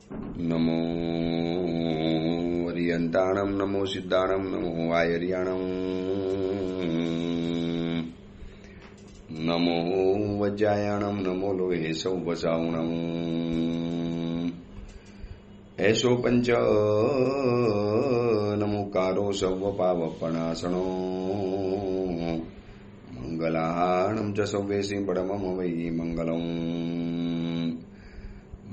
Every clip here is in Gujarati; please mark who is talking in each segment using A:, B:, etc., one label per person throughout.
A: નમો વરિયંતાણમ નમો સિદ્ધાણમ નમો વાયરિયાણમ નમો વજ્જાયાણમ નમો લોહે સૌવસાવણમ એસો પંચ નમોકારો સર્વ પાવપણાસણો મંગલાણમ ચ સૌવેસી પડમમ વૈ મંગલમ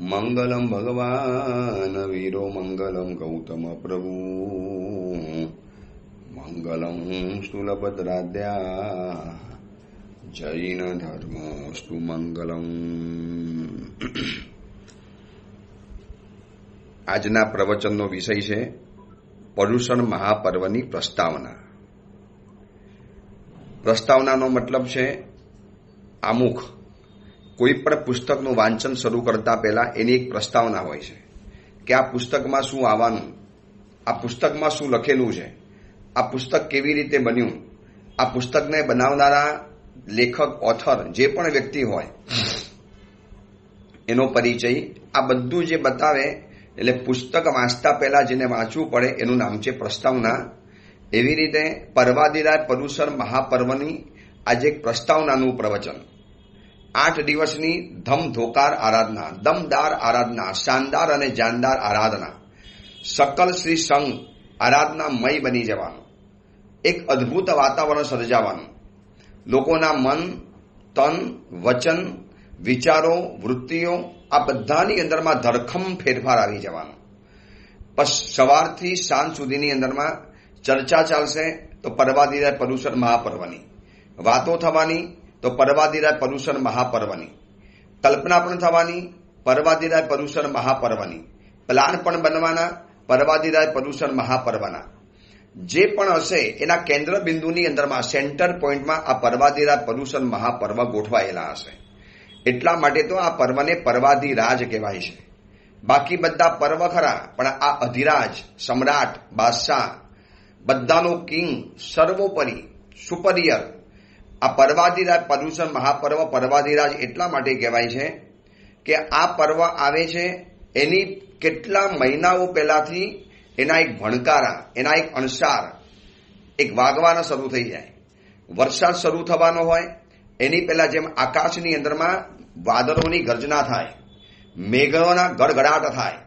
A: મંગલમ ભગવાન વીરો મંગલમ ગૌતમ પ્રભુ મંગલમ સ્થૂલભદ્રાદ્યા જૈન ધર્મ સ્તુ મંગલમ. આજના પ્રવચનનો વિષય છે પર્યુષણ મહાપર્વની પ્રસ્તાવના. પ્રસ્તાવનાનો મતલબ છે આમુખ. કોઈ પણ પુસ્તકનું વાંચન શરૂ કરતા પહેલા એની એક પ્રસ્તાવના હોય છે કે આ પુસ્તકમાં શું આવવાનું, આ પુસ્તકમાં શું લખેલું છે, આ પુસ્તક કેવી રીતે બન્યું, આ પુસ્તકને બનાવનારા લેખક ઓથર જે પણ વ્યક્તિ હોય એનો પરિચય, આ બધું જે બતાવે. એટલે પુસ્તક વાંચતા પહેલા જેને વાંચવું પડે એનું નામ છે પ્રસ્તાવના. એવી રીતે પર્વાદિરાય પર્યુષણ મહાપર્વની આજે એક પ્રસ્તાવનાનું પ્રવચન. 8 દિવસની ધમધોકાર આરાધના, દમદાર આરાધના, શાનદાર અને જાનદાર આરાધના, સકલ શ્રી સંઘ આરાધનામય બની જવાનું, એક અદ્ભુત વાતાવરણ સર્જાવાનું, લોકોના મન, તન, વચન, વિચારો, વૃત્તિઓ આ બધાની અંદરમાં ધરખમ ફેરફાર આવી જવાનો. સવારથી સાંજ સુધીની અંદરમાં ચર્ચા ચાલશે તો પર્વાદિરાય પર્યુષણ મહાપર્વની વાતો થવાની, તો પર્વાદિરાય પર્યુષણ મહાપર્વની કલ્પના પણ થવાની, પર્વાદિરાય પર્યુષણ મહાપર્વની પ્લાન પણ બનવાના, પર્વાદિરાય પર્યુષણ મહાપર્વના જે પણ હશે એના કેન્દ્ર બિંદુની અંદરમાં સેન્ટર પોઈન્ટમાં આ પર્વાદિરાય પર્યુષણ મહાપર્વ ગોઠવાયેલા હશે. એટલા માટે તો આ પર્વને પર્વાધિરાજ કહેવાય છે. બાકી બધા પર્વ ખરા, પણ આ અધિરાજ, સમ્રાટ, બાદશાહ, બધાનો કિંગ, સર્વોપરી, સુપરિયર આ પર્વાધિરાજ પર્યુષણ મહાપર્વ પર્વાધિરાજ એટલા માટે કહેવાય છે કે આ પર્વ આવે છે એની કેટલા મહિનાઓ પહેલાથી એના એક ભણકારા, એના એક અણસાર એક વાગવાના શરૂ થઈ જાય. વરસાદ શરૂ થવાનો હોય એની પહેલા જેમ આકાશની અંદરમાં વાદળોની ગર્જના થાય, મેઘોના ગડગડાટ થાય,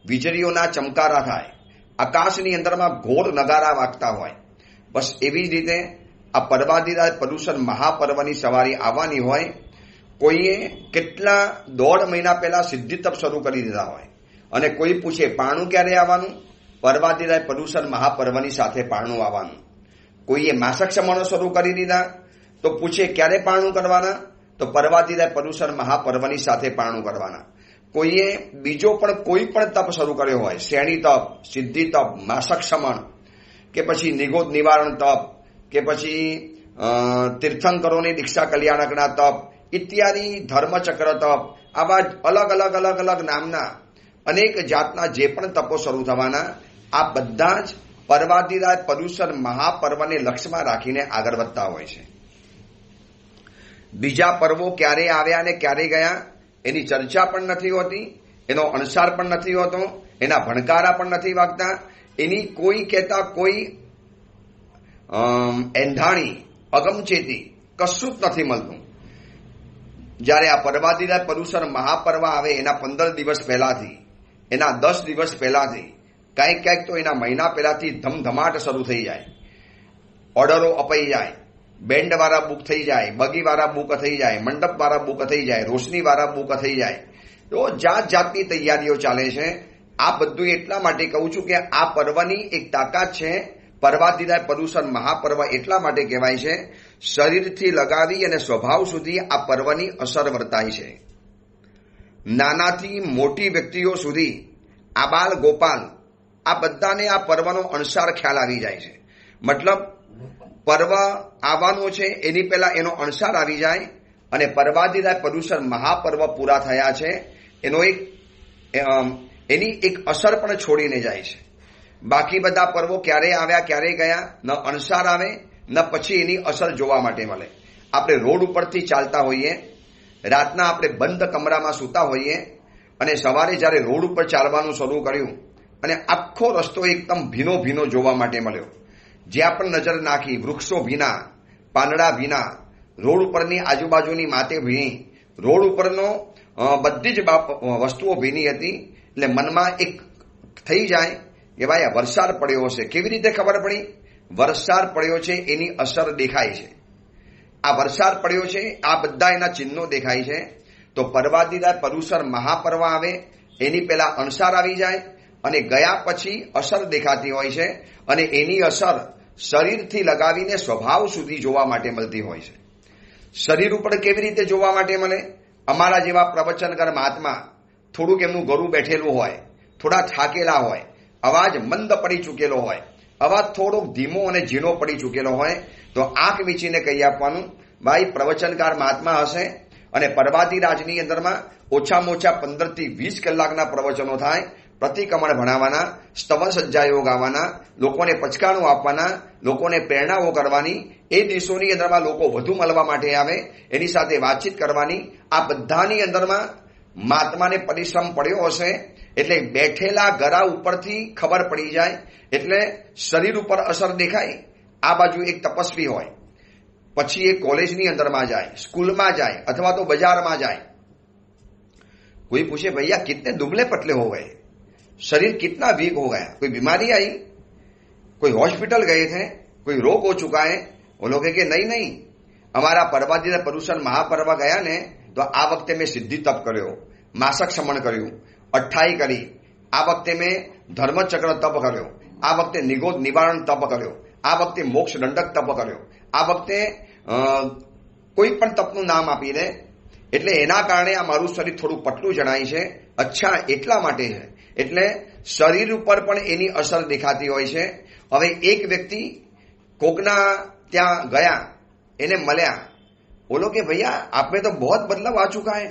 A: વીજળીઓના ચમકારા થાય, આકાશની અંદરમાં ઘોર નગારા વાગતા હોય, બસ એવી જ રીતે આ પર્વાદિરાય પર્યુષણ મહાપર્વની સવારી આવવાની હોય. કોઈએ કેટલા 1.5 મહિના પહેલા સિદ્ધિ તપ શરૂ કરી દીધા હોય અને કોઈ પૂછે પારણું ક્યારે આવવાનું, પર્વાદિરાય પર્યુષણ મહાપર્વની સાથે પારણું આવવાનું. કોઈએ માસક સમણો શરૂ કરી દીધા તો પૂછે ક્યારે પારણું કરવાના, તો પર્વાદિરાય પર્યુષણ મહાપર્વની સાથે પારણું કરવાના. કોઈએ બીજો પણ કોઈ પણ તપ શરૂ કર્યો હોય, શ્રેણી તપ, સિદ્ધિ તપ, માસક સમણ કે પછી નિગોદ નિવારણ તપ કે પછી તીર્થંકરોની દીક્ષા કલ્યાણકના તપ ઇત્યાદિ, ધર્મચક્ર તપ, આવા અલગ અલગ અલગ અલગ નામના અનેક જાતના જે પણ તપો શરૂ થવાના, આ બધા જ પર્વાદિરાય પર્યુષણ મહાપર્વને લક્ષ્યમાં રાખીને આગળ વધતા હોય છે. બીજા પર્વો ક્યારે આવ્યા અને ક્યારે ગયા એની ચર્ચા પણ નથી હોતી, એનો અણસાર પણ નથી હોતો, એના ભણકારા પણ નથી વાગતા, એની કોઈ કહેતા કોઈ એંધાણી, અગમચેતી કશું જ નથી મળતું. જ્યારે આ પર્વાદિરાય પર્યુષણ મહાપર્વ આવે એના 15 દિવસ પહેલાથી, એના 10 દિવસ પહેલાથી, ક્યાંક તો એના મહિના પહેલાથી ધમધમાટ શરૂ થઈ જાય. ઓર્ડરો અપાઈ જાય, બેન્ડવાળા બુક થઈ જાય, બગીવાળા બુક થઈ જાય, મંડપવાળા બુક થઈ જાય, રોશનીવાળા બુક થઈ જાય. તો જાત જાતની તૈયારીઓ ચાલે છે. આ બધું એટલા માટે કહું છું કે આ પર્વની એક તાકાત છે. પર્વાદિરાય પર્યુષણ મહાપર્વ એટલા માટે કહેવાય છે, શરીરથી લગાવી અને સ્વભાવ સુધી આ પર્વની અસર વર્તાય છે. નાનાથી મોટી વ્યક્તિઓ સુધી, આબાલ ગોપાલ આ બધાને આ પર્વનો અણસાર ખ્યાલ આવી જાય છે. મતલબ પર્વ આવવાનું છે એની પહેલા એનો અણસાર આવી જાય અને પર્વાદિરાય પર્યુષણ મહાપર્વ પૂરા થયા છે એની એક અસર પણ છોડીને જાય છે. બાકી બધા પર્વો ક્યારે આવ્યા ક્યારે ગયા, ન અણસાર આવે ન પછી એની અસર જોવા માટે મળે. આપણે રોડ ઉપરથી ચાલતા હોઈએ, રાતના આપણે બંધ કમરામાં સૂતા હોઈએ, અને સવારે જ્યારે રોડ ઉપર ચાલવાનું શરૂ કર્યું અને આખો રસ્તો એકદમ ભીનો ભીનો જોવા માટે મળ્યો. જ્યાં પણ નજર નાખી વૃક્ષો ભીના, પાંદડા ભીના, રોડ ઉપરની આજુબાજુની માતે ભીની, રોડ ઉપરનો બધી જ વસ્તુઓ ભીની હતી. એટલે મનમાં એક થઈ જાય કે ભાઈ આ વરસાદ પડ્યો હશે. કેવી રીતે ખબર પડી? વરસાદ પડ્યો છે એની અસર દેખાય છે. આ વરસાદ પડ્યો છે, આ બધા એના ચિહ્નો દેખાય છે. તો પર્વાદિરાય પરુષર મહાપર્વ આવે એની પહેલા અણસાર આવી જાય અને ગયા પછી અસર દેખાતી હોય છે અને એની અસર શરીરથી લગાવીને સ્વભાવ સુધી જોવા માટે મળતી હોય છે. શરીર ઉપર કેવી રીતે જોવા માટે મળે? અમારા જેવા પ્રવચનકર મહાત્મા થોડુંક એમનું ગળું બેઠેલું હોય, થોડા થાકેલા હોય, અવાજ મંદ પડી ચૂકેલો હોય, અવાજ થોડોક ધીમો અને ઝીણો પડી ચૂકેલો હોય, તો આંખ વીંચીને કહી આપવાનું ભાઈ પ્રવચનકાર મહાત્મા હશે અને પર્વાદિરાજની અંદરમાં ઓછામાં ઓછા 15 થી 20 કલાકના પ્રવચનો થાય. પ્રતિક્રમણ ભણાવવાના, સ્તવન સજ્જાઓ ગાવાના, લોકોને પચકાણું આપવાના, લોકોને પ્રેરણાઓ કરવાની, એ દિવસોની અંદરમાં લોકો વધુ મળવા માટે આવે, એની સાથે વાતચીત કરવાની. આ બધાની અંદરમાં મહાત્માને પરિશ્રમ પડ્યો હશે એટલે બેઠેલા ગળા ઉપરથી ખબર પડી જાય. એટલે શરીર ઉપર અસર દેખાય. આ બાજુ એક તપસ્વી હોય, પછી એ કોલેજની અંદરમાં જાય, સ્કૂલમાં જાય અથવા તો બજારમાં જાય. કોઈ પૂછે ભૈયા કિતને दुबले पतले हो गए, शरीर कितना वीक हो गया, कोई बीमारी आई, कोई हॉस्पिटल गए थे, कोई रोग हो चुका है? वो लोग કે નહીં, અમારા પર્વાદિરાય પરુષર મહાપર્વ ગયા ને તો આ વખતે મેં સિદ્ધિ તપ કર્યો, માસક શમન કર્યું, અઠ્ઠાઈ કરી, આ વખતે મેં ધર્મચક્ર તપ કર્યો, આ વખતે નિગોદ નિવારણ તપ કર્યો, આ વખતે મોક્ષ દંડક તપ કર્યો, આ વખતે કોઈ પણ તપનું નામ આપી દે. એટલે એના કારણે આ મારું શરીર થોડું પતલું જણાય છે. અચ્છા, એટલા માટે છે. એટલે શરીર ઉપર પણ એની અસર દેખાતી હોય છે. હવે એક વ્યક્તિ કોકના ત્યાં ગયા, એને મળ્યા, બોલો કે भैया आप में तो बहुत बदलाव आ चुका है,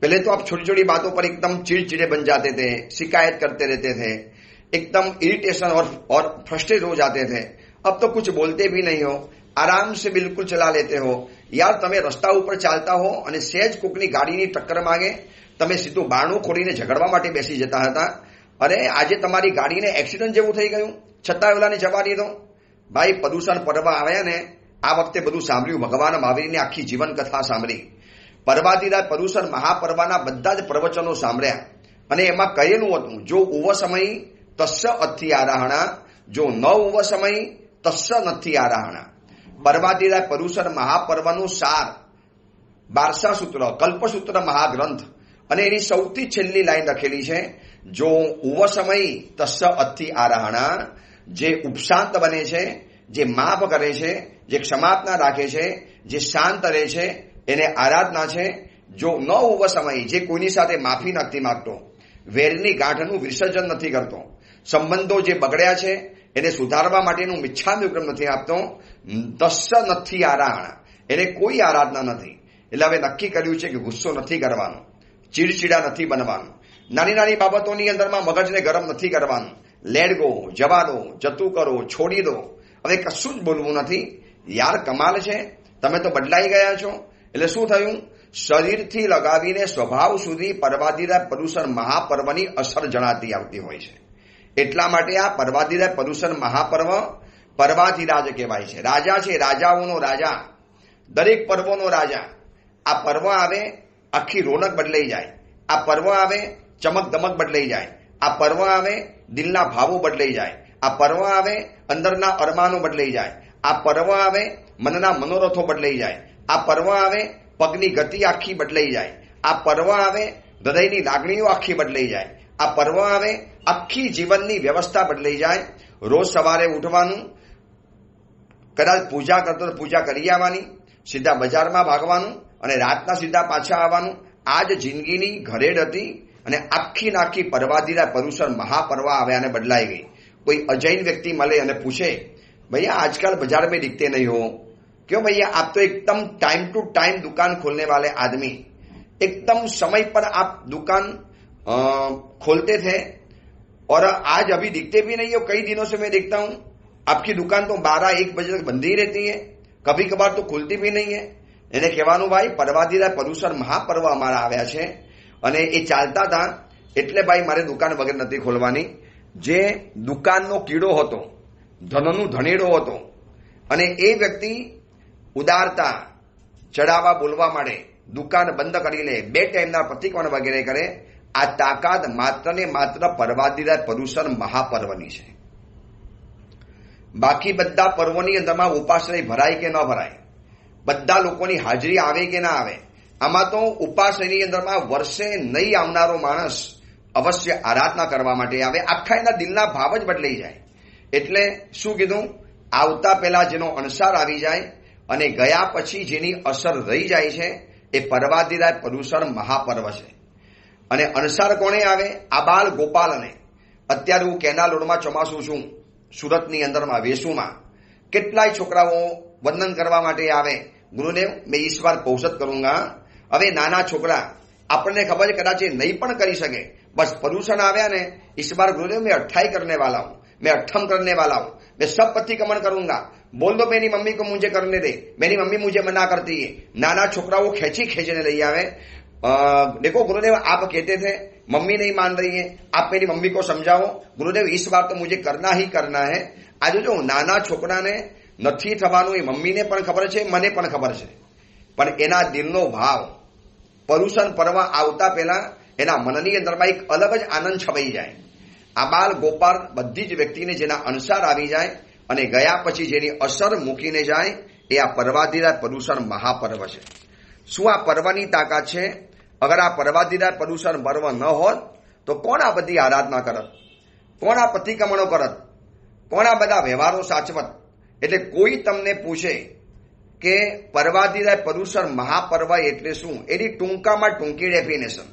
A: पहले तो आप छोटी छोटी बातों पर एकदम चिड़चिड़े बन जाते थे, शिकायत करते रहते थे, एकदम इरिटेशन और फ्रस्ट्रेट हो जाते थे. अब तो कुछ बोलते भी नहीं हो, आराम से बिल्कुल चला लेते हो. यार તમે રસ્તા ઉપર ચાલતા હો અને સહેજ કોકની ગાડીની ટક્કર માંગે, તમે સીધું બારણું ખોલીને ઝઘડવા માટે બેસી જતા હતા. અરે આજે તમારી ગાડીને એક્સિડન્ટ જેવું થઈ ગયું, છતાં ઓલાને જવા દીધો. ભાઈ પર્યુષણ પર્વ આવ્યા ને આ વખતે બધું સાંભળ્યું, ભગવાન મહાવીરની આખી જીવન કથા સાંભળી, પર્વાદિરાય પર્યુષણ મહાપર્વના બધા જ પ્રવચનો સાંભળ્યા અને એમાં કહેલું હતું જો ઉવ સમય તસ્ય અથી આરાહણા, જો ન ઉવ સમય તસ્ય નથી આરાહણા. પર્વાદિરાય પર્યુષણ મહાપર્વનું સાર 12 સૂત્ર, કલ્પસૂત્ર મહાગ્રંથ, અને એની સૌથી છેલ્લી લાઈન લખેલી છે જો ઉવ સમય તસ્ય અતિ આરાહણા. જે ઉપશાંત બને છે, જે માફ કરે છે, જે ક્ષમાપના રાખે છે, જે શાંત રહે છે, એને આરાધના છે. જો ન ઉવ સમય, જે કોઈની સાથે માફી નથી માંગતો, વેરની ગાંઠનું વિસર્જન નથી કરતો, સંબંધો જે બગડ્યા છે એને સુધારવા માટેનું મિચ્છામી વિક્રમ નથી આપતો, તસ્ય નથી આરાહણા, એને કોઈ આરાધના નથી. એટલે હવે નક્કી કર્યું છે કે ગુસ્સો નથી કરવાનો, ચીડચીડા નથી બનવાનું, નાની નાની બાબતોની અંદરમાં મગજને ગરમ નથી કરવાનું, લેટ ગો, જવા દો, જતું કરો, છોડી દો, હવે કશું જ બોલવું નથી. યાર કમાલ છે, તમે તો બદલાઈ ગયા છો. એટલે શું થયું? શરીરથી લગાવીને સ્વભાવ સુધી પર્વાદિરાય પર્યુષણ મહાપર્વની અસર જણાતી આવતી હોય છે. એટલા માટે આ પર્વાદિરાય પર્યુષણ મહાપર્વ પર્વાધિરાજ કહેવાય છે. રાજા છે, રાજાઓનો રાજા, દરેક પર્વોનો રાજા. આ પર્વ આવે આખી રોનક બદલાઈ જાય, આ પર્વ આવે ચમક દમક બદલાઈ જાય, આ પર્વ આવે દિલના ભાવો બદલાઈ જાય, આ પર્વ આવે અંદરના અરમાનો બદલાઈ જાય, આ પર્વ આવે મનના મનોરથો બદલાઈ જાય, આ પર્વ આવે પગની ગતિ આખી બદલાઈ જાય, આ પર્વ આવે હૃદયની લાગણીઓ આખી બદલાઈ જાય, આ પર્વ આવે આખી જીવનની વ્યવસ્થા બદલાઈ જાય. રોજ સવારે ઉઠવાનું, કદાચ પૂજા કરતો તો પૂજા કરી આવવાની, સીધા બજારમાં ભાગવાનું અને રાતના સીધા પાછા આવવાનું. આ જ જિંદગીની ઘરેડ હતી અને આખી નાખી પર્વાદિરાય પર્યુષણ મહાપર્વ આવ્યા અને બદલાઈ ગઈ. કોઈ અજૈન વ્યક્તિ મળે અને પૂછે भैया आजकल बाजार में दिखते नहीं हो, क्यों भैया आप तो एकदम टाइम टू टाइम दुकान खोलने वाले आदमी, एकदम समय पर आप दुकान खोलते थे और आज अभी दिखते भी नहीं हो. कई दिनों से मैं देखता हूं आपकी दुकान तो 12-1 बजे तक बंद ही रहती है, कभी कभार तो खुलती भी नहीं है. એને કહેવાનું ભાઈ પર્વાદિરાય પર્યુષણ મહાપર્વ અમારા આવ્યા છે અને એ ચાલતા હતા એટલે ભાઈ મારે દુકાન વગેરે નથી ખોલવાની. જે દુકાનનો કીડો હતો, ધનનું ધણેડો હતો, અને એ વ્યક્તિ ઉદારતા ચડાવવા બોલવા માંડે, દુકાન બંધ કરી લે, 2 ટાઈમના પ્રતિક્રમણ વગેરે કરે. આ તાકાત માત્ર ને માત્ર પર્વાદિરાજ પર્યુષણ મહાપર્વની છે. બાકી બધા પર્વોની અંદરમાં ઉપાશ્રય ભરાય કે ન ભરાય, બધા લોકોની હાજરી આવે કે ના આવે, આમાં તો ઉપાશ્રયની અંદરમાં વર્ષે નહીં આવનારો માણસ અવશ્ય આરાધના કરવા માટે આવે. આખા એના દિલના ભાવ જ બદલાઈ જાય. એટલે શું કીધું, આવતા પહેલા જેનો અણસાર આવી જાય અને ગયા પછી જેની અસર રહી જાય છે એ પર્વાદિરાજ પર્યુષણ મહાપર્વ છે. અને અણસાર કોણે આવે? આબાલ ગોપાલને. અત્યારે હું કેનાલ રોડમાં ચોમાસું છું, સુરતની અંદરમાં વેસુમાં કેટલાય છોકરાઓ વંદન કરવા માટે આવે, ગુરુદેવ મેં इस बार पौषध करूंगा. હવે નાના છોકરા આપણને ખબર છે કદાચ એ નહીં પણ કરી શકે, बस पर्यूषण આવ્યા ને, इस बार गुरुदेव मैं 28 करने वाला हूं, मैं 8 करने वाला हूं, मैं सब प्रतिक्रमण करूंगा, बोल दो मेरी मम्मी को मुझे करने दे, मेरी मम्मी मुझे मना करती है. नाना છોકરાઓ ખેંચી ખેંચીને લઈ આવે. देखो गुरुदेव आप कहते थे मम्मी नहीं मान रही है, आप मेरी मम्मी को समझाओ. गुरुदेव इस बार तो मुझे करना ही करना है. આજે જો નાના છોકરાને નથી થવાનું એ મમ્મીને પણ ખબર છે, મને પણ ખબર છે, પણ એના દિલનો ભાવ પર્યુષણ પર્વ આવતા પહેલા એના મનની અંદરમાં એક અલગ જ આનંદ છવાઈ જાય. આ બાલ ગોપાલ બધી જ વ્યક્તિને જેના અણસાર આવી જાય અને ગયા પછી જેની અસર મૂકીને જાય એ આ પર્વાદિરાજ પર્યુષણ મહાપર્વ છે. શું આ પર્વની તાકાત છે? અગર આ પર્વાદિરાજ પર્યુષણ પર્વ ન હોત તો કોણ આ બધી આરાધના કરત, કોણ આ પ્રતિક્રમણો કરત, કોણ આ બધા વ્યવહારો સાચવત? એટલે કોઈ તમને પૂછે કે પર્વાદિરાજ પર્યુષણ મહાપર્વ એટલે શું, એની ટૂંકામાં ટૂંકી ડેફિનેશન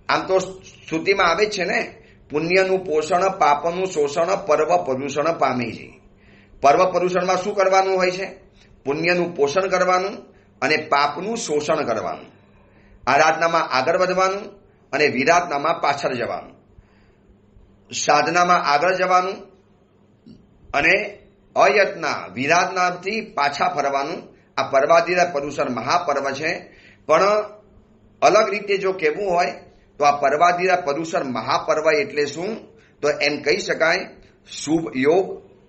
A: આમ તો શ્રુતિમાં આવે છે ને, પુણ્યનું પોષણ પાપનું શોષણ પર્વ પર્યુષણ પામી છે. પર્વ પર્યુષણમાં શું કરવાનું હોય છે? પુણ્યનું પોષણ કરવાનું અને પાપનું શોષણ કરવાનું, આરાધનામાં આગળ વધવાનું અને વિરાધનામાં પાછળ જવાનું, સાધનામાં આગળ જવાનું અને અયત્ના વિરાધનાથી પાછા ફરવાનું. આ પર્વાદિરાજ પર્યુષણ મહાપર્વ છે. પણ અલગ રીતે જો કહેવું હોય તો આ પર્વાદિરાજ પર્યુષણ મહાપર્વ એટલે શું? તો એમ કહી શકાય શુભ યોગ,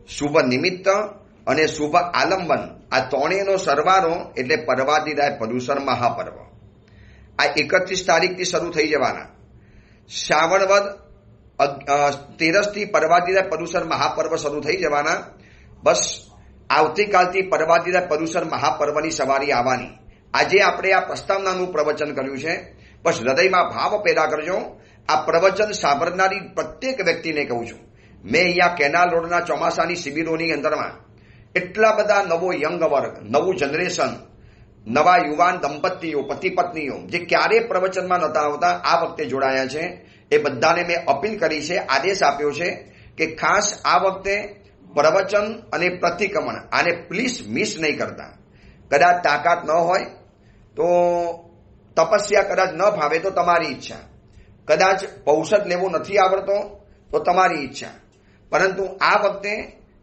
A: શુભ નિમિત્ત અને શુભ આલંબન, આ ત્રણેયનો સરવાળો એટલે પર્વાદિરાજ પર્યુષણ મહાપર્વ. આ 31 તારીખથી શરૂ થઈ જવાના. શ્રાવણ વદ 13 થી પર્વાદિરાજ પર્યુષણ મહાપર્વ શરૂ થઈ જવાના. બસ આવતીકાલથી પર્વાદિરાજ પર્યુષણ મહાપર્વની સવારી આવવાની. આજે આપણે આ પ્રસ્તાવનાનું પ્રવચન કર્યું છે. બસ હૃદયમાં ભાવ પેદા કરજો. આ પ્રવચન સાંભળનારી પ્રત્યેક વ્યક્તિને કહું છું, મેં અહીંયા કેનાલ રોડના ચોમાસાની શિબિરોની અંદરમાં એટલા બધા નવો યંગ વર્ગ, નવું જનરેશન, નવા યુવાન દંપતીઓ, પતિ પત્નીઓ જે ક્યારેય પ્રવચનમાં નહોતા આવતા આ વખતે જોડાયા છે. એ બધાને મેં અપીલ કરી છે, આદેશ આપ્યો છે કે ખાસ આ વખતે પ્રવચન અને પ્રતિક્રમણ આને પ્લીઝ મિસ નહીં કરતા. કદાચ તાકાત ન હોય તો તપસ્યા કદાચ ન ફાવે તો તમારી ઈચ્છા, કદાચ પૌષધ લેવો નથી આવડતો તો તમારી ઈચ્છા, પરંતુ આ વખતે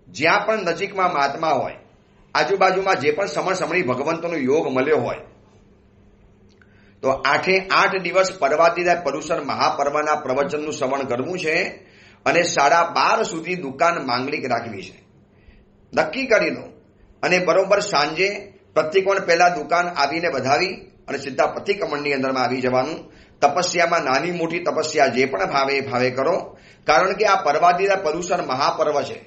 A: જ્યાં પણ નજીકમાં મહાત્મા હોય, આજુબાજુમાં જે પણ સમણ સમણી ભગવંતોનો યોગ મળ્યો હોય તો 8 દિવસ પર્વાદિરાજ પર્યુષણ મહાપર્વના પ્રવચનનું શ્રવણ કરવું છે અને 12:30 સુધી દુકાન માંગલિક રાખવી છે. નક્કી કરી લો અને બરોબર સાંજે પ્રતિક્રમણ પહેલા દુકાન આવીને વધાવી અને સીધા પ્રતિક્રમણની અંદરમાં આવી જવાનું. તપસ્યામાં નાની મોટી તપસ્યા જે પણ ભાવે એ ભાવે કરો, કારણ કે આ પર્વાદિરાજ પર્યુષણ મહાપર્વ છે.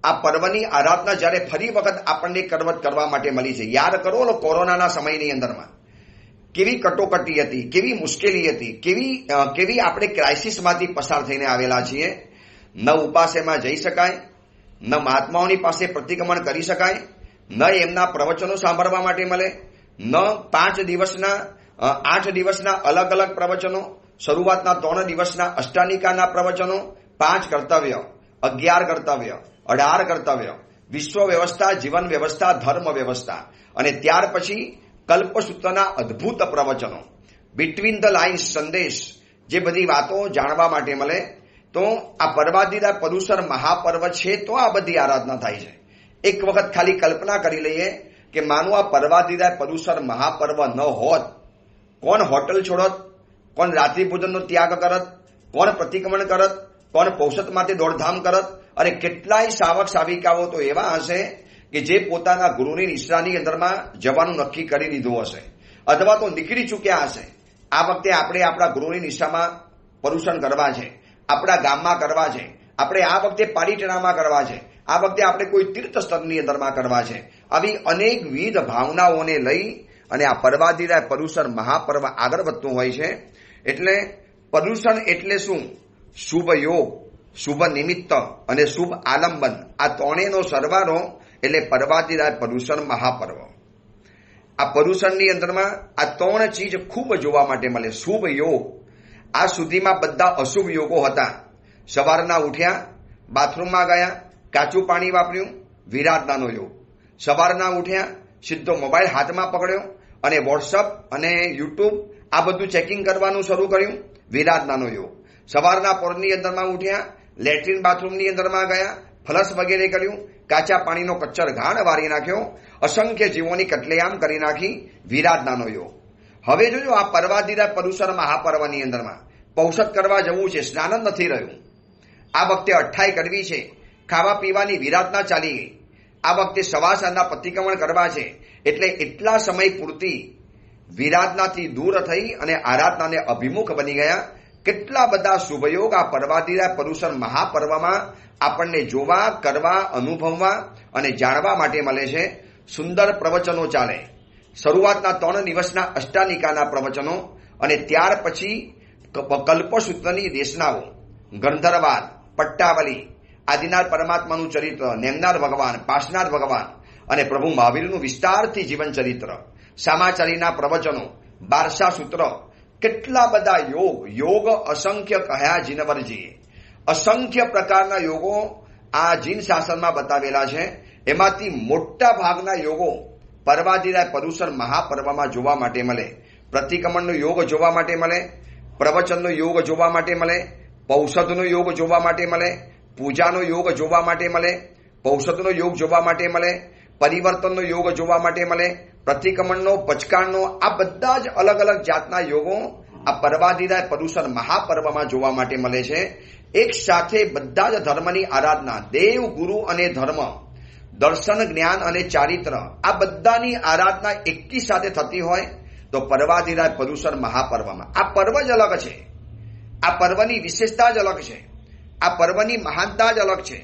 A: આ પર્વની આરાધના જ્યારે ફરી વખત આપણને કરવત કરવા માટે મળી છે. યાદ કરો કોરોનાના સમયની અંદરમાં કેવી કટોકટી હતી, કેવી મુશ્કેલી હતી, કેવી આપણે ક્રાઇસિસમાંથી પસાર થઈને આવેલા છીએ. ન ઉપાસેમાં જઈ શકાય, ન મહાત્માઓની પાસે પ્રતિક્રમણ કરી શકાય, ન એમના પ્રવચનો સાંભળવા માટે મળે, ન 8 દિવસના અલગ અલગ પ્રવચનો, શરૂઆતના 3 દિવસના અષ્ટાનિકાના પ્રવચનો, 5 કર્તવ્ય, 11 કર્તવ્ય, 18 કર્તવ્ય, વિશ્વ વ્યવસ્થા, જીવન વ્યવસ્થા, ધર્મ વ્યવસ્થા, અને ત્યાર પછી કલ્પસૂત્રના અદ્ભુત પ્રવચનો, બિટવીન ધ લાઇન્સ સંદેશ, જે બધી વાતો જાણવા માટે મળે. તો આ પર્વાદિરાજ પર્યુષણ મહાપર્વ છે તો આ બધી આરાધના થાય છે. એક વખત ખાલી કલ્પના કરી લઈએ કે માનું આ પર્વાદિરાજ પર્યુષણ મહાપર્વ ન હોત, કોણ હોટલ છોડત, કોણ રાત્રિ ભોજનનો ત્યાગ કરત, કોણ પ્રતિક્રમણ કરત, કોણ પૌષત માટે દોડધામ કરત. અને કેટલાય સાવક સાવિકાઓ તો એવા હશે કે જે પોતાના ગુરુની નિશ્રાની અંદરમાં જવાનું નક્કી કરી લીધું હશે અથવા તો નીકળી ચૂક્યા હશે. આ વખતે આપણે આપણા ગુરુની નિષ્ઠામાં પરુષણ કરવા છે, આપણા ગામમાં કરવા છે, આપણે આ વખતે પાલીટણામાં કરવા છે, આ વખતે આપણે કોઈ તીર્થ સ્થળની અંદરમાં કરવા છે. આવી અનેકવિધ ભાવનાઓને લઈ અને આ પર્વાધિરાય પરુષણ મહાપર્વ આગળ વધતું હોય છે. એટલે પરુષણ એટલે શું? શુભ યોગ, શુભ નિમિત્ત અને શુભ આલંબન, આ ત્રણેયનો સરવાળો એટલે પર્વાધિરાય પરુષણ મહાપર્વ. આ પરુષણની અંદરમાં આ ત્રણ ચીજ ખૂબ જોવા માટે મળે. શુભ યોગ, આ સુધીમાં બધા અશુભ યોગો હતા. સવારના ઉઠ્યા, બાથરૂમમાં ગયા, કાચું પાણી વાપર્યું, વિરાધનાનો યોગ. સવારના ઉઠ્યા, સીધો મોબાઈલ હાથમાં પકડ્યો અને વોટ્સઅપ અને યુટ્યુબ આ બધું ચેકિંગ કરવાનું શરૂ કર્યું, વિરાધનાનો યોગ. સવારના પોરની અંદરમાં ઉઠ્યા, લેટ્રિન બાથરૂમની અંદરમાં ગયા, ફ્લશ વગેરે કર્યું, કાચા પાણીનો કચ્ચર ઘાણ વારી નાખ્યો, અસંખ્ય જીવોની કટલેઆમ કરી નાખી, વિરાધનાનો યોગ. હવે જોજો આ પર્વાધિરાય પરુષણ મહાપર્વની અંદરમાં પૌષત કરવા જવું છે, સ્નાન નથી રહ્યું. આ વખતે અઠ્ઠાઈ કરવી છે, ખાવા પીવાની વિરાધના ચાલી ગઈ. આ વખતે સવાસાના પ્રતિક્રમણ કરવા છે. એટલે એટલા સમય પૂરતી વિરાધનાથી દૂર થઈ અને આરાધનાને અભિમુખ બની ગયા. કેટલા બધા શુભયોગ આ પર્વાધિરાય પરુષણ મહાપર્વમાં આપણને જોવા, કરવા, અનુભવવા અને જાણવા માટે મળે છે. સુંદર પ્રવચનો ચાલે. શરૂઆતના 3 દિવસના અષ્ટાનિકાના પ્રવચનો અને ત્યાર પછી કલ્પસૂત્રની દેશનાઓ, ગંધર્વાદ, પટ્ટાવલી, આદિનાથ પરમાત્માનું ચરિત્ર, નેમનાર ભગવાન, પાસનાથ ભગવાન અને પ્રભુ મહાવીરનું વિસ્તારથી જીવન ચરિત્ર, સામાચારીના પ્રવચનો, બારસા સૂત્ર, કેટલા બધા યોગ અસંખ્ય કહ્યા જીનવરજીએ. અસંખ્ય પ્રકારના યોગો આ જીન શાસનમાં બતાવેલા છે. એમાંથી મોટા ભાગના યોગો પર્વાધિરાય પરુષણ મહાપર્વમાં જોવા માટે મળે. પ્રતિક્રમણનો યોગ જોવા માટે મળે, પ્રવચનનો યોગ જોવા માટે મળે, પૌષધનો યોગ જોવા માટે મળે, પૂજાનો યોગ જોવા માટે મળે, પૌષધનો યોગ જોવા માટે મળે, પરિવર્તનનો યોગ જોવા માટે મળે, પ્રતિક્રમણનો, પચકાણનો, આ બધા જ અલગ અલગ જાતના યોગો આ પર્વાધિરાય પરુષણ મહાપર્વમાં જોવા માટે મળે છે. એક સાથે બધા જ ધર્મની આરાધના, દેવ, ગુરુ અને ધર્મ, દર્શન, જ્ઞાન અને ચારિત્ર, આ બધાની આરાધના એકી સાથે થતી હોય તો પર્વાધિરાય પરુષણ મહાપર્વમાં આ પર્વ જ અલગ છે. આ પર્વની વિશેષતા જ અલગ છે. આ પર્વની મહાનતા જ અલગ છે.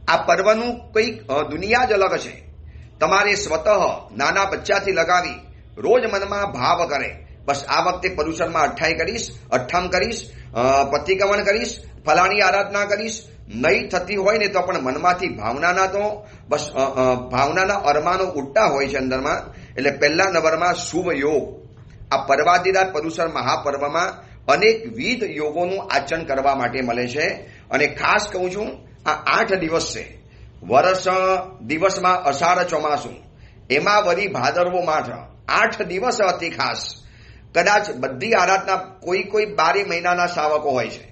A: આ પર્વનું કંઈક દુનિયા જ અલગ છે. તમારે સ્વતઃ નાના બચ્ચાથી લગાવી રોજ મનમાં ભાવ કરે, બસ આ વખતે પરુષણમાં અઠ્ઠાઈ કરીશ, અઠ્ઠમ કરીશ, પ્રતિક્રમણ કરીશ, ફલાણી આરાધના કરીશ. નહીં થતી હોય ને તો પણ મનમાંથી ભાવનાના તો બસ ભાવનાના અરમાનો ઉડતા હોય છે અંદરમાં. એટલે પહેલા નંબરમાં શુભ યોગ. આ પર્વાધિરાય પરુષણ મહાપર્વમાં અનેકવિધ યોગોનું આચરણ કરવા માટે મળે છે. અને ખાસ કહું છું, આ 8 દિવસ છે. વર્ષ દિવસમાં અષાઢ ચોમાસું, એમાં વળી ભાદરવો માઠ, 8 દિવસ અતિ ખાસ. કદાચ બધી આરાધના કોઈ 12 મહિનાના સાવકો હોય છે.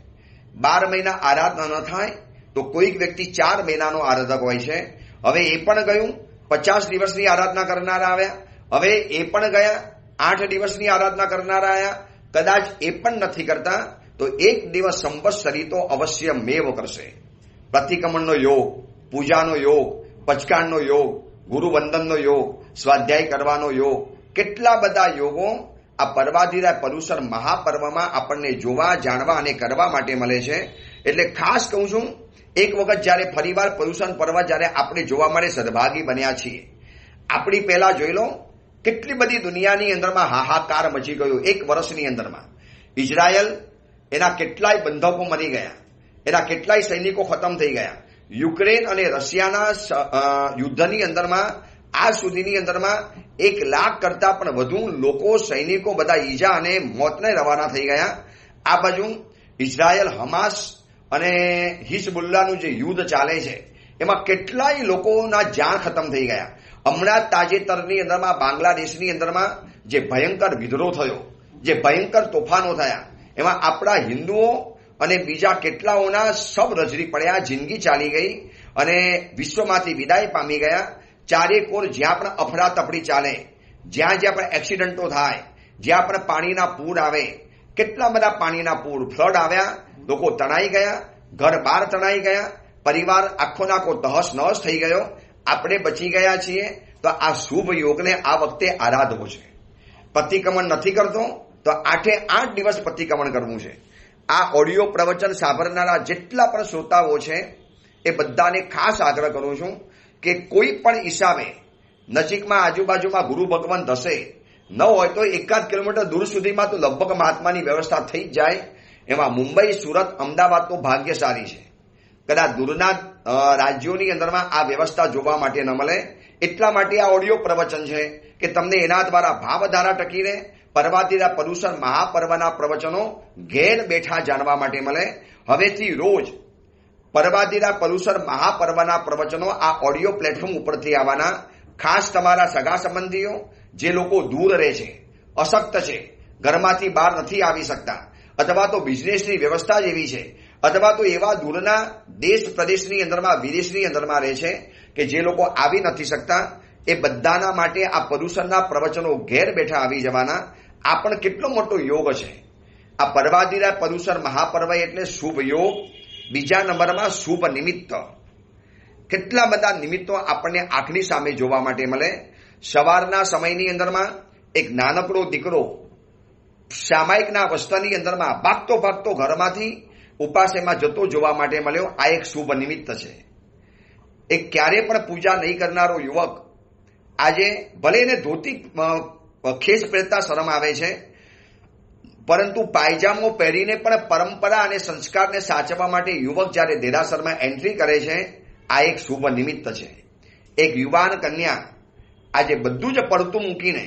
A: 12 મહિના આરાધના ન થાય તો કોઈક વ્યક્તિ 4 મહિનાનો આરાધક હોય છે. હવે એ પણ ગયું, 50 દિવસની આરાધના કરનારા આવ્યા. હવે એ પણ ગયા, 8 દિવસની આરાધના કરનારા આવ્યા. કદાચ એ પણ નથી કરતા તો 1 દિવસ સંવત્સરી તો અવશ્ય મેવ કરશે. પ્રતિક્રમણનો યોગ, પૂજાનો યોગ, પચકાણનો યોગ, ગુરુવંદનનો યોગ, સ્વાધ્યાય કરવાનો યોગ, કેટલા બધા યોગો આ પર્વાધિરાય પરુષણ મહાપર્વમાં આપણને જોવા, જાણવા અને કરવા માટે મળે છે. એટલે ખાસ કહું છું, એક વખત જ્યારે ફરીવાર પરુષણ પર્વ જ્યારે આપણે જોવા મળે, સદભાગી બન્યા છીએ. આપણી પહેલા જોઈ લો કેટલી બધી દુનિયાની અંદરમાં હાહાકાર મચી ગયો. 1 વર્ષની અંદરમાં ઇઝરાયલ, એના કેટલાય બંધકો મરી ગયા, એના કેટલાય સૈનિકો ખતમ થઈ ગયા. યુક્રેન અને રશિયાના યુદ્ધની અંદરમાં આ સુધીની અંદરમાં 1 લાખ કરતા પણ વધુ લોકો, સૈનિકો બધા ઈજા અને મોતને રવાના થઈ ગયા. આ બાજુ ઇઝરાયલ, હમાસ અને હિઝબુલ્લાનું જે યુદ્ધ ચાલે છે એમાં કેટલાય લોકોના જાન ખતમ થઈ ગયા. હમણાં તાજેતરની અંદરમાં બાંગ્લાદેશની અંદરમાં જે ભયંકર વિદ્રોહ થયો, જે ભયંકર તોફાનો થયા, એમાં આપણા હિન્દુઓ અને બીજા કેટલાઓના સબ રજરી પડ્યા, જિંદગી ચાલી ગઈ અને વિશ્વમાંથી વિદાય પામી ગયા. ચારે કોર જ્યાં પણ અફરાતફરી ચાલે, જ્યાં જ્યાં પણ એક્સિડન્ટો થાય, જ્યાં પણ પાણીના પૂર આવે, કેટલા બધા પાણીના પૂર, ફ્લડ આવ્યા, લોકો તણાઈ ગયા, ઘર બહાર તણાઈ ગયા, પરિવાર આખો નાખો તહસ નહસ થઈ ગયો, આપણે બચી ગયા છીએ. તો આ શુભ યોગને આ વખતે આરાધવો છે. પ્રતિક્રમણ નથી કરતો તો 8 દિવસ પ્રતિક્રમણ કરવું છે. આ ઓડિયો પ્રવચન સાંભળનારા જેટલા પણ શ્રોતાઓ છે એ બધાને ખાસ આગ્રહ કરું છું કે કોઈ પણ હિસાબે નજીકમાં આજુબાજુમાં ગુરુ ભગવાન હશે, ન હોય તો 1 કિલોમીટર દૂર સુધીમાં તો લગભગ મહાત્માની વ્યવસ્થા થઈ જ જાય. એમાં મુંબઈ, સુરત, અમદાવાદ તો ભાગ્યશાળી છે. કદાચ દૂરના રાજ્યોની અંદરમાં આ વ્યવસ્થા જોવા માટે ન મળે. એટલા માટે આ ઓડિયો પ્રવચન છે કે તમને એના દ્વારા ભાવધારા ટકી રહે. પર્વાતીરા પર્યુષણ મહાપર્વના પ્રવચનો ઘેર બેઠા જાણવા માટે મળે. હવેથી રોજ પર્વાતીરા પર્યુષણ મહાપર્વના પ્રવચનો આ ઓડિયો પ્લેટફોર્મ ઉપરથી આવવાના. ખાસ તમારા સગા સંબંધીઓ, જે લોકો દૂર રહે છે, અશક્ત છે, ઘરમાંથી બહાર નથી આવી શકતા, અથવા તો બિઝનેસની વ્યવસ્થા જ એવી છે, અથવા તો એવા દૂરના દેશ પ્રદેશની અંદરમાં, વિદેશની અંદરમાં રહે છે કે જે લોકો આવી નથી શકતા, એ બધાના માટે આ પર્યુષણના પ્રવચનો ઘેર બેઠા આવી જવાના. આ પણ કેટલો મોટો યોગ છે. આ પર્વાતીરા પર્યુષણ મહાપર્વ એટલે શુભ યોગ. બીજા નંબરમાં શુભ નિમિત્ત. કેટલા બધા નિમિત્તો આપણને આંખની સામે જોવા માટે મળે. સવારના સમયની અંદરમાં એક નાનકડો દીકરો સામાયિકના વસ્ત્રની અંદરમાં ભાગતો ભાગતો ઘરમાંથી ઉપાસેમાં જતો જોવા માટે મળ્યો. આ એક શુભ નિમિત્ત છે. એક ક્યારે પણ પૂજા નહીં કરનારો યુવક આજે ભલે એને ધોતી ખેસ પહેરતા શરમ આવે છે, પરંતુ પાયજામો પહેરીને પણ પરંપરા અને સંસ્કારને સાચવવા માટે યુવક જ્યારે દેરાસરમાં એન્ટ્રી કરે છે, આ એક શુભ નિમિત્ત છે. એક યુવાન કન્યા આજે બધું જ પડતું મૂકીને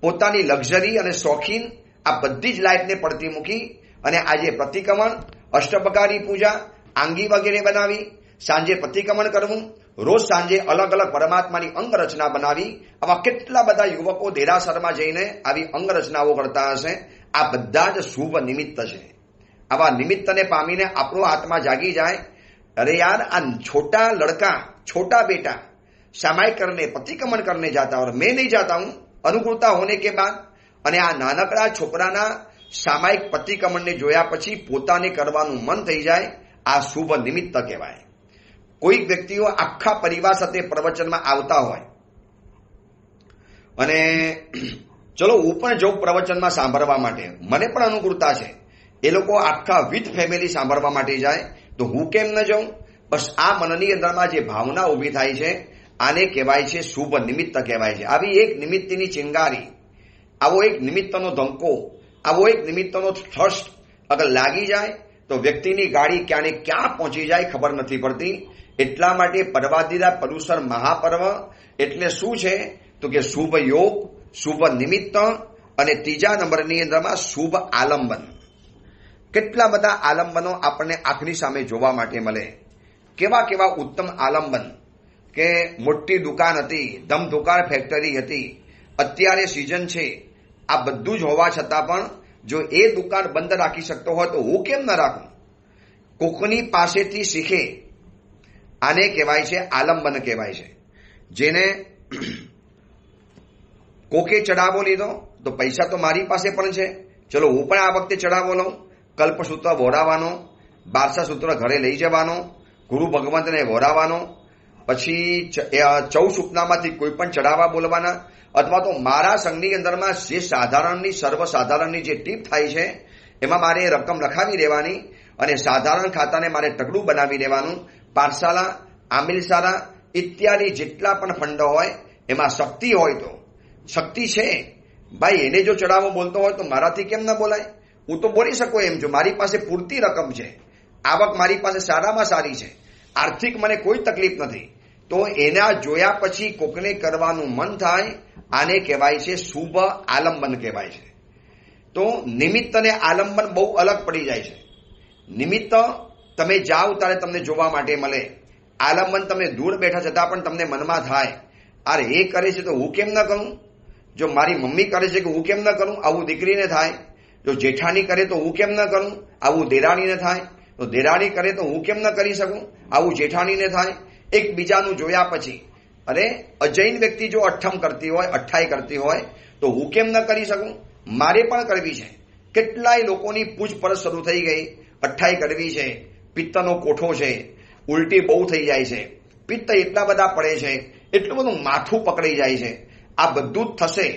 A: પોતાની લક્ઝરી અને શોખીન આ બધી જ લાઈફને પડતી મૂકી અને આજે પ્રતિક્રમણ, અષ્ટપ્રકારી પૂજા, આંગી વગેરે બનાવી સાંજે પ્રતિક્રમણ કરવું, રોજ સાંજે અલગ અલગ પરમાત્માની અંગરચના બનાવી. આવા કેટલા બધા યુવકો દેરાસરમાં જઈને આવી અંગરચનાઓ કરતા હશે. આ બધા જ શુભ નિમિત્ત છે. આવા નિમિત્તને પામીને આપણો આત્મા જાગી જાય. अरे यार, आ छोटा लड़का, छोटा बेटा सामायिक करने, प्रतिक्रमण करने जाता और मैं नहीं जाता हूं अनुकूलता होने के बाद. અને આ નાનકડા છોકરાના સામાયિક પ્રતિક્રમણને જોયા પછી પોતાને કરવાનું મન થઈ જાય. આ શુભ નિમિત્ત કહેવાય. કોઈક વ્યક્તિઓ આખા પરિવાર સાથે પ્રવચનમાં આવતા હોય અને ચલો હું પણ જાઉં પ્રવચનમાં સાંભળવા માટે, મને પણ અનુકૂળતા છે. એ લોકો આખા વિથ ફેમિલી સાંભળવા માટે જાય તો હું કેમ ન જાઉં? બસ આ મનની અંદરમાં જે ભાવના ઊભી થાય છે આને કહેવાય છે શુભ નિમિત્ત કહેવાય છે. આવી એક નિમિત્તની ચિંગારી, આવો એક નિમિત્તનો ધંકો, આવો એક નિમિત્તનો થ્રસ્ટ અગર લાગી જાય તો વ્યક્તિની ગાડી ક્યાંને ક્યાં પહોંચી જાય ખબર નથી પડતી. એટલા માટે પર્વાતીરા પર્યુષણ મહાપર્વ એટલે શું છે તો કે શુભ યોગ, શુભ નિમિત્ત અને ત્રીજા નંબરની અંદરમાં શુભ આલંબન. કેટલા બધા આલંબનો આપણને આંખની સામે જોવા માટે મળે. કેવા કેવા ઉત્તમ આલંબન કે મોટી દુકાન હતી, ધમધુકાર ફેક્ટરી હતી, અત્યારે સિઝન છે, આ બધું જ હોવા છતાં પણ જો એ દુકાન બંધ રાખી શકતો હોય તો હું કેમ ન રાખું? કોકની પાસેથી શીખે, આને કહેવાય છે આલંબન કહેવાય છે. જેને કોકે ચડાવો લીધો તો પૈસા તો મારી પાસે પણ છે, ચલો હું પણ આ વખતે ચડાવો લઉં. કલ્પસૂત્ર વોરાવાનો, બારસા સૂત્ર ઘરે લઈ જવાનો, ગુરુ ભગવંતને વોરાવાનો, પછી 14 સુપનામાંથી કોઈ પણ ચડાવવા બોલવાના, અથવા તો મારા સંઘની અંદરમાં જે સાધારણની સર્વસાધારણની જે ટીપ થાય છે એમાં મારે રકમ લખાવી દેવાની અને સાધારણ ખાતાને મારે ટકડું બનાવી દેવાનું. પાઠશાલા, આમિલશાળા ઇત્યાદિ જેટલા પણ ફંડ હોય એમાં શક્તિ હોય તો, શક્તિ છે ભાઈ, એને જો ચડાવો બોલતો હોય તો મારાથી કેમ ન બોલાય? હું તો બોલી શકું એમ છું. મારી પાસે પૂરતી રકમ છે, આવક મારી પાસે સારામાં સારી છે, આર્થિક મને કોઈ તકલીફ નથી, તો એના જોયા પછી કોકને કરવાનું મન થાય. આને કહેવાય છે શુભ આલંબન કહેવાય છે. તો નિમિત્ત અને આલંબન બહુ અલગ પડી જાય છે. નિમિત્ત તમે જાઓ ત્યારે તમને જોવા માટે મળે, આલંબન તમે દૂર બેઠા છતાં પણ તમને મનમાં થાય અરે એ કરે છે તો હું કેમ ન કરું? જો મારી મમ્મી કરે છે કે હું કેમ ન કરું? આવું દીકરીને થાય. જો જેઠાણી કરે તો હું કેમ ન કરું? આવું દેરાણીને થાય. તો દેરાણી કરે તો હું કેમ ન કરી શકું? આવું જેઠાણીને થાય. એકબીજાનું જોયા પછી અરે અજૈન વ્યક્તિ જો અઠ્ઠમ કરતી હોય, અઠ્ઠાઈ કરતી હોય તો હું કેમ ન કરી શકું? મારે પણ કરવી છે. કેટલાય લોકોની પૂછપરછ શરૂ થઈ ગઈ, અઠ્ઠાઈ કરવી છે, પિત્તનો કોઠો છે, ઉલટી બહુ થઈ જાય છે, પિત્ત એટલા બધા પડે છે, એટલું બધું માથું પકડી જાય છે. આ બધું જ થશે.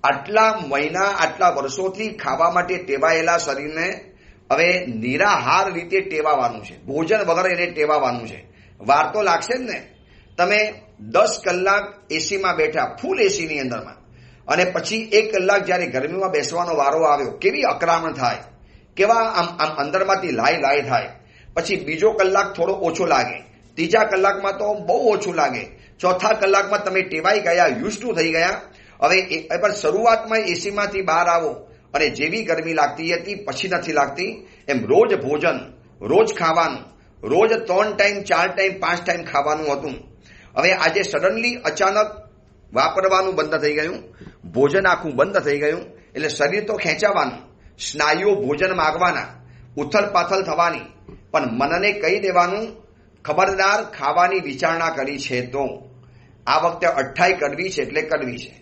A: આટલા મહિના આટલા વર્ષોથી ખાવા માટે ટેવાયેલા શરીરને હવે નિરાહાર રીતે ટેવાવાનું છે, ભોજન વગર એને ટેવાવાનું છે. વાર તો લાગશે જ ને. તમે 10 કલાક એસીમાં બેઠા, ફૂલ એસીની અંદરમાં, અને પછી 1 કલાક જ્યારે ગરમીમાં બેસવાનો વારો આવ્યો, કેવી અકળામણ થાય, કેવા આમ અંદરમાંથી લાય થાય. પછી બીજો કલાક થોડો ઓછો લાગે, ત્રીજા કલાકમાં તો બહુ ઓછું લાગે, ચોથા કલાકમાં તમે ટેવાઈ ગયા, યુઝ થઈ ગયા. હવે પણ શરૂઆતમાં એસીમાંથી બહાર આવો અને જેવી ગરમી લાગતી હતી પછી નથી લાગતી. એમ રોજ ભોજન, રોજ ખાવાનું, રોજ 3 ટાઈમ 4 ટાઈમ 5 ટાઈમ ખાવાનું હતું. હવે આજે સડનલી અચાનક વાપરવાનું બંધ થઈ ગયું, ભોજન આખું બંધ થઈ ગયું. એટલે શરીર તો ખેંચાવાનું, સ્નાયુઓ ભોજન માગવાના, ઉથલ પાથલ થવાની, પણ મનને કહી દેવાનું, ખબરદાર, ખાવાની વિચારણા કરી છે તો આ વખતે અઠ્ઠાઈ કરવી છે એટલે કરવી છે.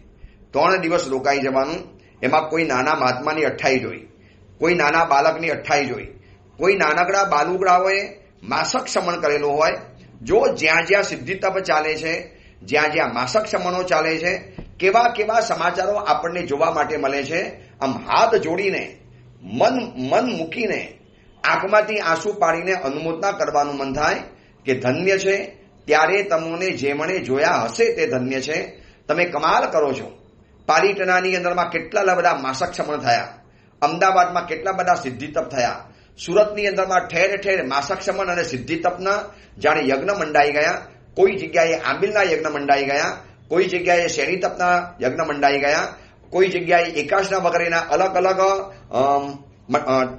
A: 3 દિવસ રોકાઈ જવાનું. એમાં કોઈ નાના મહાત્માની અઠ્ઠાઈ જોઈ, કોઈ નાના બાળકની અઠ્ઠાઈ જોઈ, કોઈ નાનકડા બાલુગડાઓએ માસક શમન કરેલું હોય. જો જ્યાં જ્યાં સિદ્ધિ તપ ચાલે છે, જ્યાં જ્યાં માસક શમનો ચાલે છે, કેવા કેવા સમાચારો આપણને જોવા માટે મળે છે. આમ હાથ જોડીને, મન મૂકીને, આંખમાંથી આંસુ પાડીને અનુમોદના કરવાનું મન થાય કે ધન્ય છે. ત્યારે તમને જેમણે જોયા હશે તે ધન્ય છે. તમે કમાલ કરો છો. પાલીટનાની અંદરમાં કેટલા બધા માસક શમન થયા, અમદાવાદમાં કેટલા બધા સિદ્ધિ તપ થયા, સુરતની અંદરમાં ઠેર ઠેર માસક શમન અને સિદ્ધિ તપના જાણે યજ્ઞ મંડાઈ ગયા. કોઈ જગ્યાએ આંબિલના યજ્ઞ મંડાઈ ગયા, કોઈ જગ્યાએ શેરી તપના યજ્ઞ મંડાઈ ગયા, કોઈ જગ્યાએ એકાશના વગેરેના અલગ અલગ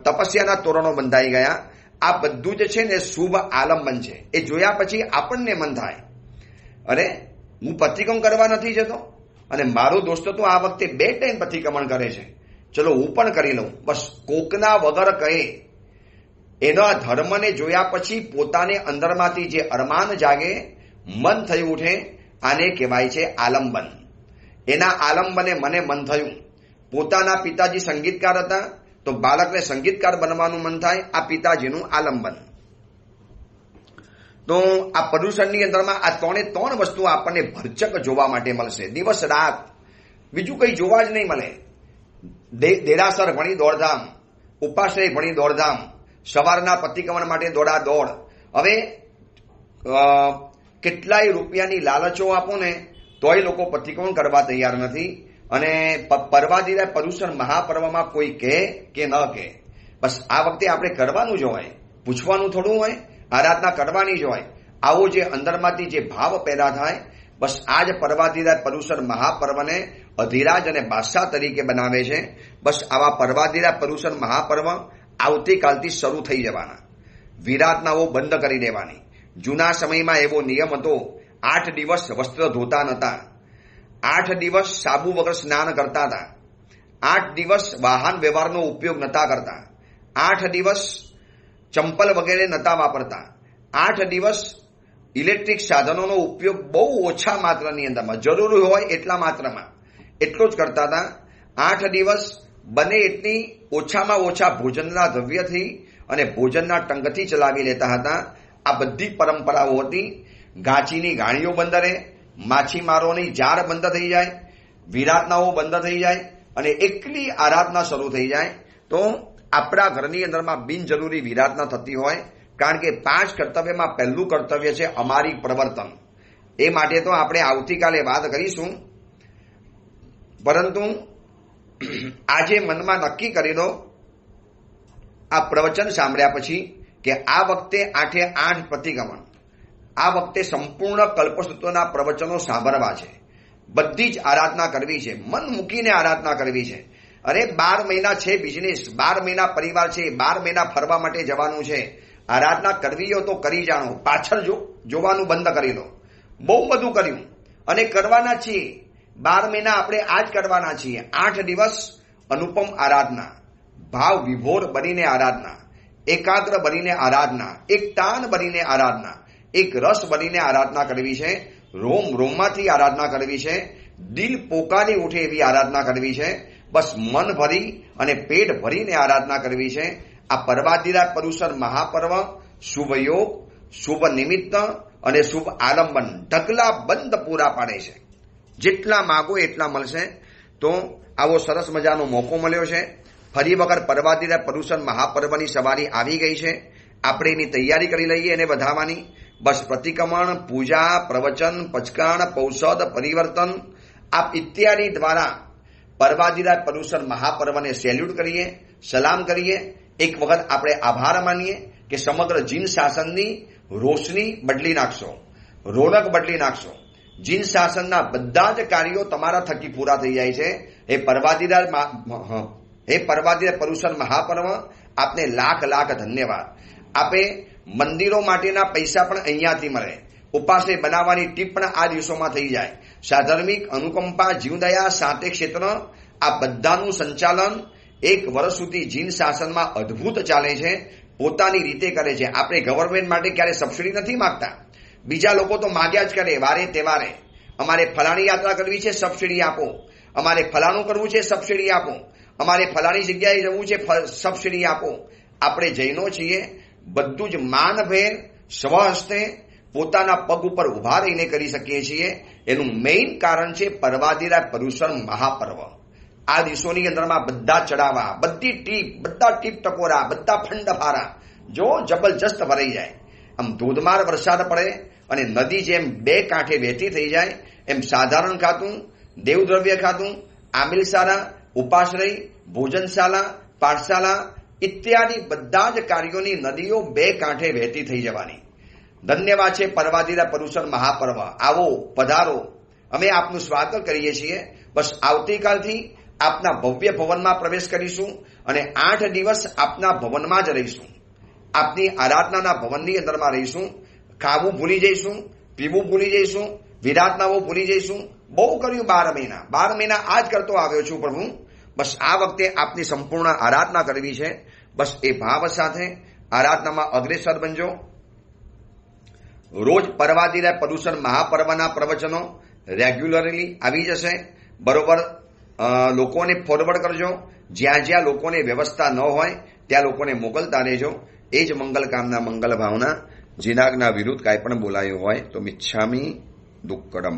A: તપસ્યાના તોરણો બંધાઈ ગયા. આ બધું જ છે ને શુભ આલંબન છે. એ જોયા પછી આપણને મન થાય, અરે હું પતિક્રમણ કરવા નથી જતો અને મારો દોસ્ત તો આ વખતે 2 ટાઈમ પતિક્રમણ કરે છે, ચલો હું પણ કરી લઉં. બસ કોકના વગર કહે. એના ધર્મને જોયા પછી પોતાને અંદરમાંથી જે અરમાન જાગે, મન થઈ ઉઠે, આને કહેવાય છે આલંબન. એના આલંબને મને મન થયું. પોતાના પિતાજી સંગીતકાર હતા તો બાળકને સંગીતકાર બનવાનું મન થાય, આ પિતાજીનું આલંબન. તો આ પર્યુષણની અંદરમાં આ 3 વસ્તુ આપણને ભરચક જોવા માટે મળશે, દિવસ રાત. બીજું કંઈ જોવા જ નહીં મળે. દેરાસર ભણી દોડધામ, ઉપાશ્રય ભણી દોડધામ, સવારના પતિક્રમણ માટે દોડાદોડ. હવે કેટલાય રૂપિયાની લાલચો આપો ને તોય લોકો પતિક્રમણ કરવા તૈયાર નથી. અને પર્વાદિરાય પર્યુષણ મહાપર્વમાં કોઈ કહે કે ન કહે, બસ આ વખતે આપણે કરવાનું જ હોય, પૂછવાનું થોડું હોય, આરાધના કરવાની જ હોય. આવો જે અંદરમાંથી જે ભાવ પેદા થાય, બસ આ જ પર્વાદિરાય પર્યુષણ મહાપર્વને અધિરાજ અને બાદશાહ તરીકે બનાવે છે. બસ આવા પર્વાદિરાય પર્યુષણ મહાપર્વ આવતીકાલથી શરૂ થઈ જવાના. વિરાધનાઓ બંધ કરી દેવાની. જૂના સમયમાં એવો નિયમ હતો, 8 દિવસ વસ્ત્ર ધોતા નહોતા, 8 દિવસ સાબુ વગર સ્નાન કરતા હતા, 8 દિવસ વાહન વ્યવહારનો ઉપયોગ નહોતા કરતા, 8 દિવસ ચંપલ વગેરે નહોતા વાપરતા, 8 દિવસ ઇલેક્ટ્રિક સાધનોનો ઉપયોગ બહુ ઓછા માત્રાની અંદરમાં, જરૂરી હોય એટલા માત્રામાં એટલો જ કરતા હતા. 8 દિવસ બને એટલી ઓછામાં ઓછા ભોજનના દ્રવ્યથી અને ભોજનના ટંકથી ચલાવી લેતા હતા. આ બધી પરંપરાઓ હતી. ગાચીની ગાણીઓ બંધ રહે, માછીમારોની જાળ બંધ થઈ જાય, વિરાધનાઓ બંધ થઈ જાય અને એકલી આરાધના શરૂ થઈ જાય. તો આપણા ઘરની અંદરમાં બિનજરૂરી વિરાધના થતી હોય, કારણ કે 5 કર્તવ્યમાં પહેલું કર્તવ્ય છે અમારી પ્રવર્તન. એ માટે તો આપણે આવતીકાલે વાત કરીશું, પરંતુ આજે મનમાં નક્કી કરી દો આ પ્રવચન સાંભળ્યા પછી કે આ વખતે 8 પ્રતિક્રમણ, આ વખતે સંપૂર્ણ કલ્પસૂત્રોના પ્રવચનો સાંભળવા છે, બધી જ આરાધના કરવી છે, મન મૂકીને આરાધના કરવી છે. અરે 12 મહિના છે બિઝનેસ, 12 મહિના પરિવાર છે, 12 મહિના ફરવા માટે જવાનું છે. આરાધના કરવી હોય તો કરી જાણો, પાછળ જોવાનું બંધ કરી દો. બહુ બધું કર્યું અને કરવાના છીએ. 12 મહિના આપણે આ જ કરવાના છીએ. 8 દિવસ અનુપમ આરાધના, ભાવ વિભોર બનીને આરાધના, એકાગ્ર બનીને આરાધના, એક તાન બનીને આરાધના, એક રસ બનીને આરાધના કરવી છે. રોમ રોમમાંથી આરાધના કરવી છે. દિલ પોકારી ઉઠે એવી આરાધના કરવી છે. બસ મન ભરી અને પેટ ભરીને આરાધના કરવી છે. આ પર્વાધિરાજ પરુષર મહાપર્વ શુભ યોગ, શુભ નિમિત્ત અને શુભ આલંબન ઢગલા બંધ પૂરા પાડે છે. જેટલા માગો એટલા મળશે. તો આવો સરસ મજાનો મોકો મળ્યો છે. ફરી વખત પર્વાધિરાજ પરુષર મહાપર્વની સવારી આવી ગઈ છે. આપણે એની તૈયારી કરી લઈએ એને વધાવવાની. બસ પ્રતિક્રમણ, પૂજા, પ્રવચન, પચકાણ, પૌષધ, પરિવર્તન આ ઇત્યાદિ દ્વારા પર્વાધિરાજ પરુષર મહાપર્વને સેલ્યુટ કરીએ, સલામ કરીએ. એક વખત આપણે આભાર માનીએ કે સમગ્ર જીન શાસનની રોશની બદલી નાખશો, રોનક બદલી નાખશો. જીન શાસનના બધા જ કાર્યો તમારા થકી પૂરા થઈ જાય છે. હે પર્વાધિરાજ પરુષર મહાપર્વ, આપને લાખ લાખ ધન્યવાદ. આપે મંદિરો માટેના પૈસા પણ અહીંયાથી મળે. ઉપાશ્રય બનાવવાની ટીપ પણ આ દિવસોમાં થઈ જાય. સાધર્મિક, અનુકંપા, જીવદયા, સાતે ક્ષેત્ર આ બધાનું સંચાલન એક વર્ષ સુધી જીન શાસનમાં અદ્ભુત ચાલે છે. પોતાની રીતે કરે છે. આપણે ગવર્મેન્ટ માટે ક્યારે સબસિડી નથી માંગતા. બીજા લોકો તો માગ્યા જ કરે વારે તહેવારે. અમારે ફલાણી યાત્રા કરવી છે, સબસિડી આપો. અમારે ફલાણું કરવું છે, સબસિડી આપો. અમારે ફલાણી જગ્યાએ જવું છે, સબસિડી આપો. આપણે જૈનો છીએ. બધું જ માનભેર સ્વહસ્તે પોતાના પગ ઉપર ઉભા રહીને કરી શકીએ છીએ. એનું મેઇન કારણ છે પર્વાધિરાજ પરુષર મહાપર્વ. આ દિવસોની અંદરમાં બધા ચડાવા, બધી ટીપ, બધા ટીપ ટકોરા, બધા ફંડફારા જો જબરજસ્ત ભરાઈ જાય. આમ ધોધમાર વરસાદ પડે અને નદી જેમ બે કાંઠે વહેતી થઈ જાય એમ સાધારણ ખાતું, દેવદ્રવ્ય ખાતું, આમિલશાળા, ઉપાશ્રય, ભોજનશાળા, પાઠશાળા ઇત્યાદિ બધા જ કાર્યોની નદીઓ બે કાંઠે વહેતી થઈ જવાની. ધન્યવાદ છે પર્વાધિરાજ પરુષર મહાપર્વ. આવો, પધારો. અમે આપનું સ્વાગત કરીએ છીએ. બસ આવતીકાલથી આપના ભવ્ય ભવનમાં પ્રવેશ કરીશું અને 8 દિવસ આપના ભવનમાં જ રહીશું. આપની આરાધનાના ભવનની અંદરમાં રહીશું. ખાવું ભૂલી જઈશું, પીવું ભૂલી જઈશું, વિરાધનાઓ ભૂલી જઈશું. બહુ કર્યું 12 મહિના. 12 મહિના આ જ કરતો આવ્યો છું પ્રભુ. બસ આ વખતે આપની સંપૂર્ણ આરાધના કરવી છે. બસ એ ભાવ સાથે આરાધનામાં અગ્રેસર બનજો. રોજ પર્વાધિરાજ પરુષર મહાપર્વના પ્રવચનો રેગ્યુલરલી આવી જશે. બરોબર લોકોને ફોરવર્ડ કરજો. જ્યાં જ્યાં લોકોને વ્યવસ્થા ન હોય ત્યાં લોકોને મોકલતા રહેજો. એ જ મંગલ કામના, મંગલ ભાવના. જીનાગના વિરુદ્ધ કાંઈ પણ બોલાયું હોય તો મિચ્છામી દુક્કડમ.